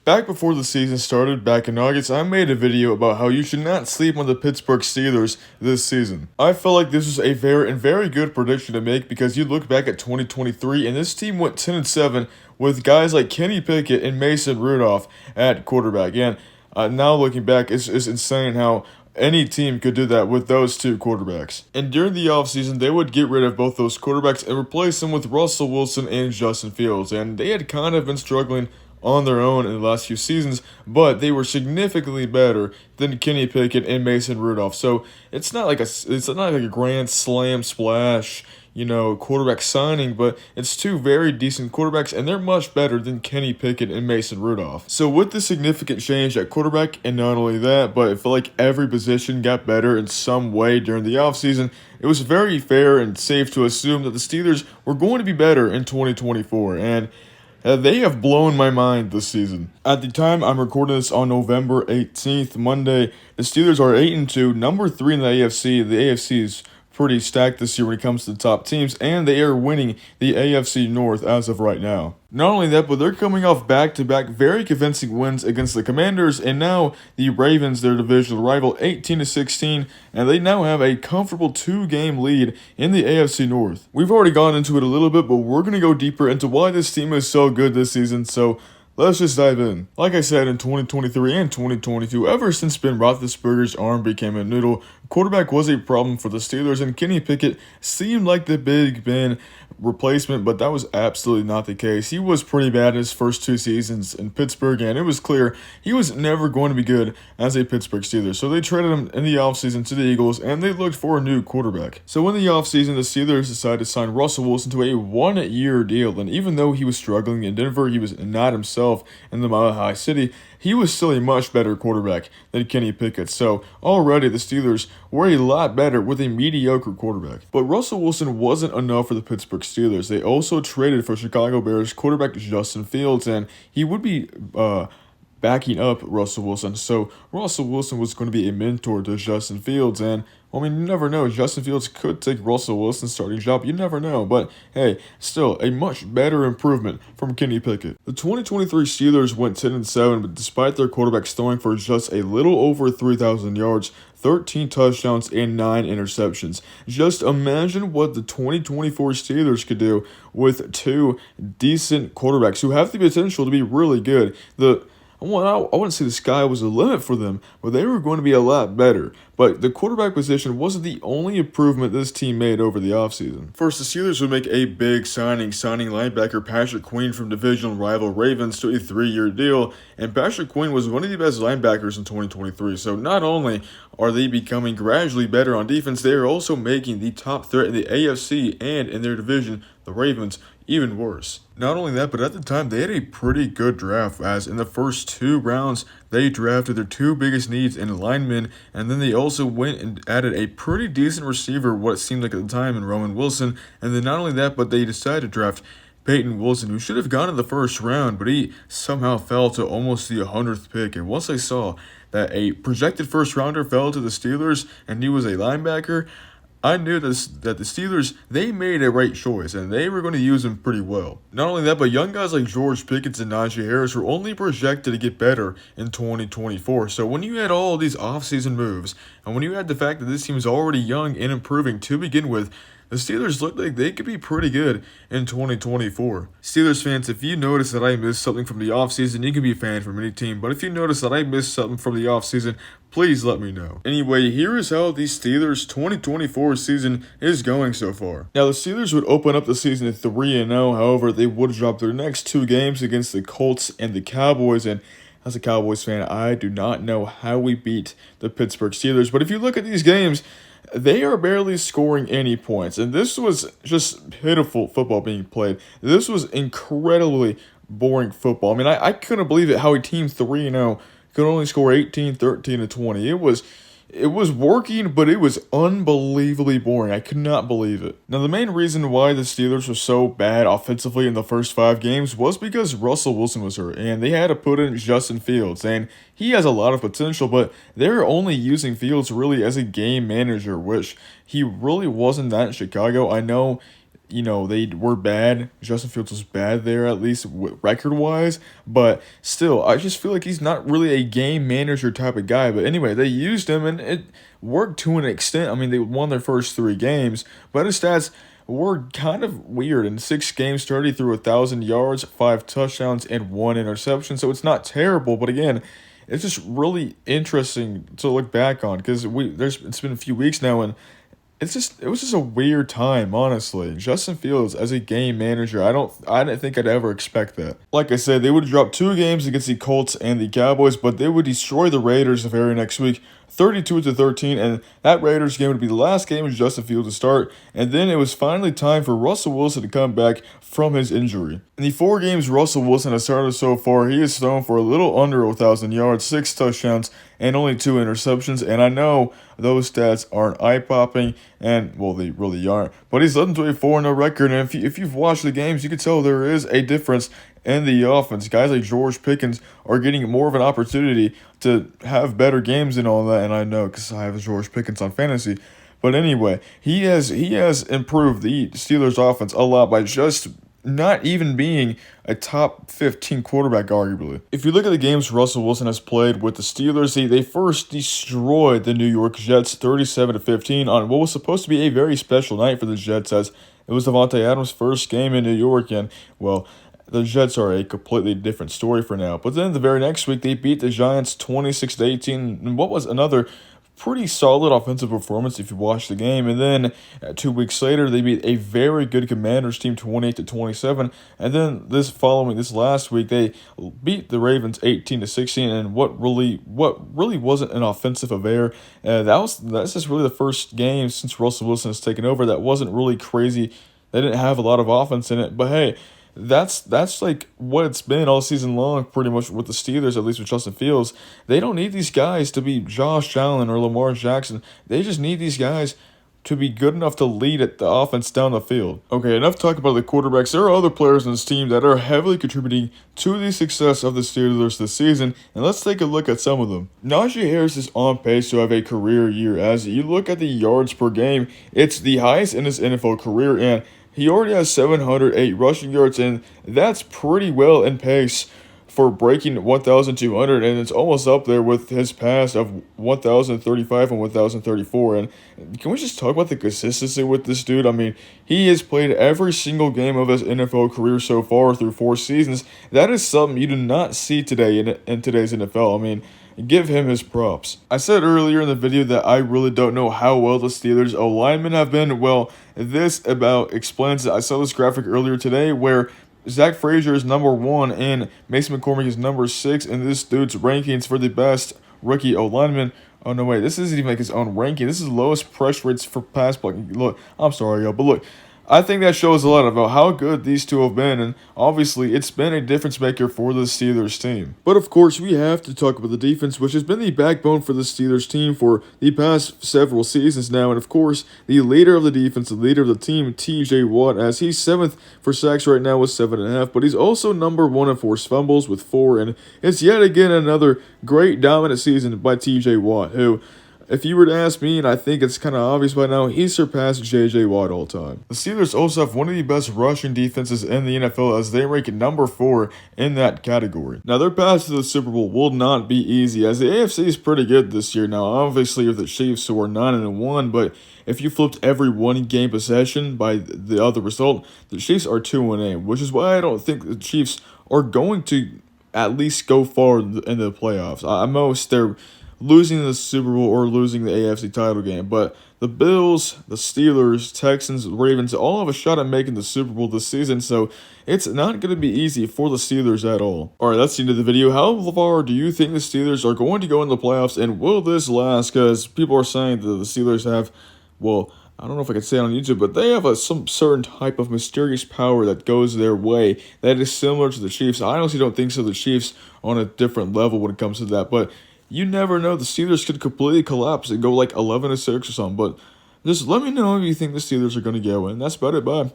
Back before the season started, back in August, I made a video about how you should not sleep on the Pittsburgh Steelers this season. I felt like this was a very good prediction to make because you look back at 2023 and this team went 10-7 with guys like Kenny Pickett and Mason Rudolph at quarterback. And now looking back, it's insane how any team could do that with those two quarterbacks. And during the offseason, they would get rid of both those quarterbacks and replace them with Russell Wilson and Justin Fields. And they had kind of been struggling on their own in the last few seasons, but they were significantly better than Kenny Pickett and Mason Rudolph. So it's not like a grand slam splash, quarterback signing, but it's two very decent quarterbacks, and they're much better than Kenny Pickett and Mason Rudolph. So with the significant change at quarterback, and not only that, but it felt like every position got better in some way during the offseason, it was very fair and safe to assume that the Steelers were going to be better in 2024, and they have blown my mind this season. At the time I'm recording this on November 18th, Monday, the Steelers are 8-2, number 3 in the AFC. The AFC is pretty stacked this year when it comes to the top teams, and they are winning the AFC North as of right now. Not only that, but they're coming off back-to-back very convincing wins against the Commanders, and now the Ravens, their divisional rival, 18-16, and they now have a comfortable 2-game lead in the AFC North. We've already gone into it a little bit, but we're going to go deeper into why this team is so good this season, so let's just dive in. Like I said, in 2023 and 2022, ever since Ben Roethlisberger's arm became a noodle, quarterback was a problem for the Steelers, and Kenny Pickett seemed like the Big Ben replacement, but that was absolutely not the case. He was pretty bad in his first 2 seasons in Pittsburgh, and it was clear he was never going to be good as a Pittsburgh Steeler. So they traded him in the offseason to the Eagles, and they looked for a new quarterback. So in the offseason, the Steelers decided to sign Russell Wilson to a 1-year deal, and even though he was struggling in Denver, he was not himself in the Mile High City, he was still a much better quarterback than Kenny Pickett. So already the Steelers were a lot better with a mediocre quarterback. But Russell Wilson wasn't enough for the Pittsburgh Steelers. They also traded for Chicago Bears quarterback Justin Fields, and he would be backing up Russell Wilson. So Russell Wilson was going to be a mentor to Justin Fields, and you never know. Justin Fields could take Russell Wilson's starting job. You never know. But hey, still a much better improvement from Kenny Pickett. The 2023 Steelers went 10-7, but despite their quarterbacks throwing for just a little over 3,000 yards, 13 touchdowns, and 9 interceptions. Just imagine what the 2024 Steelers could do with 2 decent quarterbacks who have the potential to be really good. I wouldn't say the sky was the limit for them, but they were going to be a lot better. But the quarterback position wasn't the only improvement this team made over the offseason. First, the Steelers would make a big signing linebacker Patrick Queen from divisional rival Ravens to a 3-year deal, and Patrick Queen was one of the best linebackers in 2023. So not only are they becoming gradually better on defense, they are also making the top threat in the AFC and in their division, the Ravens, even worse. Not only that, but at the time, they had a pretty good draft, as in the first 2 rounds, they drafted their 2 biggest needs in linemen, and then they also went and added a pretty decent receiver, what it seemed like at the time, in Roman Wilson, and then not only that, but they decided to draft Peyton Wilson, who should have gone in the first round, but he somehow fell to almost the 100th pick, and once I saw that a projected first-rounder fell to the Steelers, and he was a linebacker, I knew that the Steelers, they made a right choice, and they were going to use him pretty well. Not only that, but young guys like George Pickens and Najee Harris were only projected to get better in 2024. So when you had all these offseason moves, and when you had the fact that this team is already young and improving to begin with, the Steelers look like they could be pretty good in 2024. Steelers fans, if you notice that I missed something from the offseason, you can be a fan from any team. But if you notice that I missed something from the offseason, please let me know. Anyway, here is how the Steelers' 2024 season is going so far. Now, the Steelers would open up the season at 3-0. However, they would drop their next 2 games against the Colts and the Cowboys. And as a Cowboys fan, I do not know how we beat the Pittsburgh Steelers. But if you look at these games, they are barely scoring any points, and this was just pitiful football being played. This was incredibly boring football. I couldn't believe it how a team 3-0 could only score 18, 13, and 20. It was working, but it was unbelievably boring. I could not believe it. Now, the main reason why the Steelers were so bad offensively in the first 5 games was because Russell Wilson was hurt, and they had to put in Justin Fields, and he has a lot of potential, but they're only using Fields really as a game manager, which he really wasn't that in Chicago. I know they were bad. Justin Fields was bad there, at least record-wise. But still, I just feel like he's not really a game manager type of guy. But anyway, they used him, and it worked to an extent. I mean, they won their first 3 games, but his stats were kind of weird. In 6 games, 30 threw 1,000 yards, 5 touchdowns, and 1 interception. So it's not terrible, but again, it's just really interesting to look back on because it's been a few weeks now, and it was just a weird time, honestly. Justin Fields as a game manager, I didn't think I'd ever expect that. Like I said, they would drop 2 games against the Colts and the Cowboys, but they would destroy the Raiders the very next week, 32-13, and that Raiders game would be the last game of Justin Fields to start, and then it was finally time for Russell Wilson to come back from his injury. In the 4 games Russell Wilson has started so far, he has thrown for a little under 1,000 yards, 6 touchdowns, and only 2 interceptions, and I know those stats aren't eye-popping, and, well, they really aren't, but he's led them to a 4-0 record, and if you've watched the games, you can tell there is a difference in the offense. Guys like George Pickens are getting more of an opportunity to have better games and all that, and I know because I have George Pickens on fantasy. But anyway, he has improved the Steelers offense a lot by just not even being a top 15 quarterback, arguably. If you look at the games Russell Wilson has played with the Steelers, they first destroyed the New York Jets 37-15 on what was supposed to be a very special night for the Jets, as it was Davante Adams' first game in New York, and, well, the Jets are a completely different story for now. But then the very next week, they beat the Giants 26-18, and what was another pretty solid offensive performance if you watch the game. And then 2 weeks later, they beat a very good Commanders team 28-27. And then this last week, they beat the Ravens 18-16. And what really wasn't an offensive affair. That's just really the first game since Russell Wilson has taken over that wasn't really crazy. They didn't have a lot of offense in it, but hey, that's like what it's been all season long, pretty much with the Steelers, at least with Justin Fields. They don't need these guys to be Josh Allen or Lamar Jackson. They just need these guys to be good enough to lead the offense down the field. Okay, enough talk about the quarterbacks. There are other players on this team that are heavily contributing to the success of the Steelers this season, and let's take a look at some of them. Najee Harris is on pace to have a career year. As you look at the yards per game, it's the highest in his NFL career, and he already has 708 rushing yards, and that's pretty well in pace for breaking 1,200, and it's almost up there with his past of 1,035 and 1,034. And can we just talk about the consistency with this dude? I mean, he has played every single game of his NFL career so far through 4 seasons. That is something you do not see today in today's NFL. I mean, give him his props. I said earlier in the video that I really don't know how well the Steelers' O-linemen have been. Well, this about explains it. I saw this graphic earlier today where Zach Frazier is number 1 and Mason McCormick is number 6 in this dude's rankings for the best rookie O-lineman. Oh, no, wait, this isn't even like his own ranking. This is lowest pressure rates for pass blocking. Look, I'm sorry, y'all, but look, I think that shows a lot about how good these two have been, and obviously it's been a difference maker for the Steelers team. But of course, we have to talk about the defense, which has been the backbone for the Steelers team for the past several seasons now. And of course, the leader of the defense, the leader of the team, TJ Watt, as he's 7th for sacks right now with 7.5, but he's also number 1 in forced fumbles with 4, and it's yet again another great dominant season by TJ Watt, who, if you were to ask me, and I think it's kind of obvious by now, he surpassed J.J. Watt all time. The Steelers also have one of the best rushing defenses in the NFL as they rank number 4 in that category. Now, their path to the Super Bowl will not be easy as the AFC is pretty good this year. Now, obviously, with the Chiefs who are 9-1, but if you flipped every 1-game possession by the other result, the Chiefs are 2-8, which is why I don't think the Chiefs are going to at least go far in the playoffs. At most, they're losing the Super Bowl or losing the AFC title game. But the Bills, the Steelers, Texans, Ravens all have a shot at making the Super Bowl this season, so it's not going to be easy for the Steelers at all. Alright, that's the end of the video. How far do you think the Steelers are going to go in the playoffs, and will this last? Because people are saying that the Steelers have, well, I don't know if I can say it on YouTube, but they have some certain type of mysterious power that goes their way that is similar to the Chiefs. I honestly don't think so. The Chiefs are on a different level when it comes to that, but you never know. The Steelers could completely collapse and go like 11-6 or something. But just let me know if you think the Steelers are going to go in. That's about it. Bye.